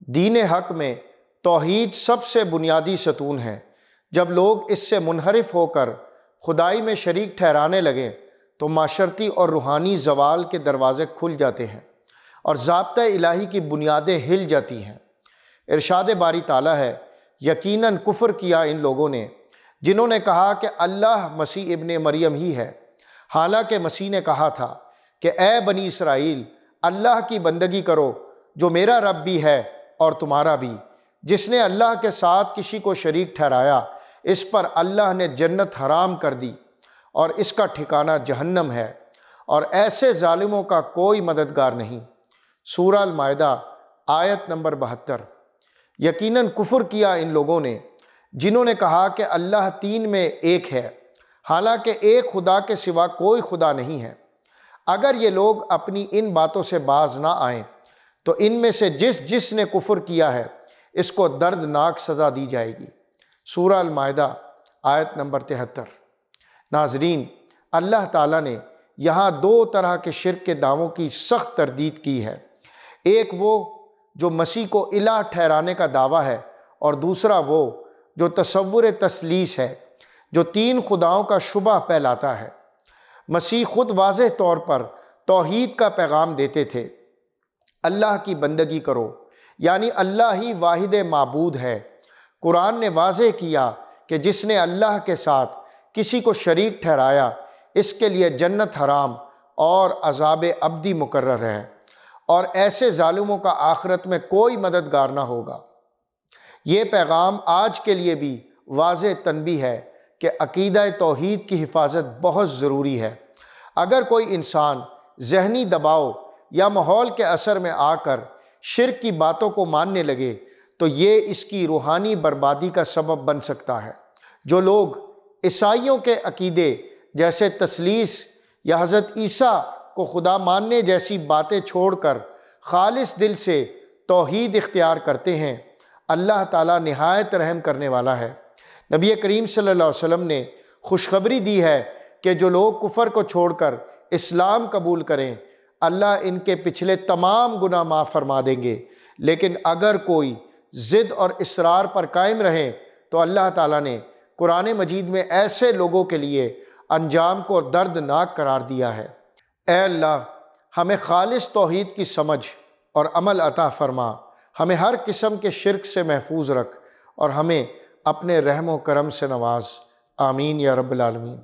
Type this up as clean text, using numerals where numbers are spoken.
دین حق میں توحید سب سے بنیادی ستون ہے۔ جب لوگ اس سے منحرف ہو کر خدائی میں شریک ٹھہرانے لگیں تو معاشرتی اور روحانی زوال کے دروازے کھل جاتے ہیں اور ضابطۂ الہی کی بنیادیں ہل جاتی ہیں۔ ارشاد باری تعالیٰ ہے، یقیناً کفر کیا ان لوگوں نے جنہوں نے کہا کہ اللہ مسیح ابن مریم ہی ہے، حالانکہ مسیح نے کہا تھا کہ اے بنی اسرائیل، اللہ کی بندگی کرو جو میرا رب بھی ہے اور تمہارا بھی۔ جس نے اللہ کے ساتھ کسی کو شریک ٹھہرایا اس پر اللہ نے جنت حرام کر دی اور اس کا ٹھکانہ جہنم ہے، اور ایسے ظالموں کا کوئی مددگار نہیں۔ سورہ المائدہ آیت نمبر 72۔ یقیناً کفر کیا ان لوگوں نے جنہوں نے کہا کہ اللہ تین میں ایک ہے، حالانکہ ایک خدا کے سوا کوئی خدا نہیں ہے۔ اگر یہ لوگ اپنی ان باتوں سے باز نہ آئیں تو ان میں سے جس جس نے کفر کیا ہے اس کو دردناک سزا دی جائے گی۔ سورہ المائدہ آیت نمبر 73۔ ناظرین، اللہ تعالیٰ نے یہاں دو طرح کے شرک کے دعووں کی سخت تردید کی ہے۔ ایک وہ جو مسیح کو الہ ٹھہرانے کا دعویٰ ہے، اور دوسرا وہ جو تصور تثلیث ہے، جو تین خداؤں کا شبہ پھیلاتا ہے۔ مسیح خود واضح طور پر توحید کا پیغام دیتے تھے۔ اللہ کی بندگی کرو، یعنی اللہ ہی واحد معبود ہے۔ قرآن نے واضح کیا کہ جس نے اللہ کے ساتھ کسی کو شریک ٹھہرایا اس کے لیے جنت حرام اور عذاب ابدی مقرر ہے، اور ایسے ظالموں کا آخرت میں کوئی مددگار نہ ہوگا۔ یہ پیغام آج کے لیے بھی واضح تنبیہ ہے کہ عقیدہ توحید کی حفاظت بہت ضروری ہے۔ اگر کوئی انسان ذہنی دباؤ یا ماحول کے اثر میں آ کر شرک کی باتوں کو ماننے لگے تو یہ اس کی روحانی بربادی کا سبب بن سکتا ہے۔ جو لوگ عیسائیوں کے عقیدے جیسے تثلیث یا حضرت عیسیٰ کو خدا ماننے جیسی باتیں چھوڑ کر خالص دل سے توحید اختیار کرتے ہیں، اللہ تعالیٰ نہایت رحم کرنے والا ہے۔ نبی کریم صلی اللہ علیہ وسلم نے خوشخبری دی ہے کہ جو لوگ کفر کو چھوڑ کر اسلام قبول کریں اللہ ان کے پچھلے تمام گناہ معاف فرما دیں گے، لیکن اگر کوئی ضد اور اصرار پر قائم رہے تو اللہ تعالیٰ نے قرآن مجید میں ایسے لوگوں کے لیے انجام کو دردناک قرار دیا ہے۔ اے اللہ، ہمیں خالص توحید کی سمجھ اور عمل عطا فرما، ہمیں ہر قسم کے شرک سے محفوظ رکھ اور ہمیں اپنے رحم و کرم سے نواز۔ آمین یا رب العالمین۔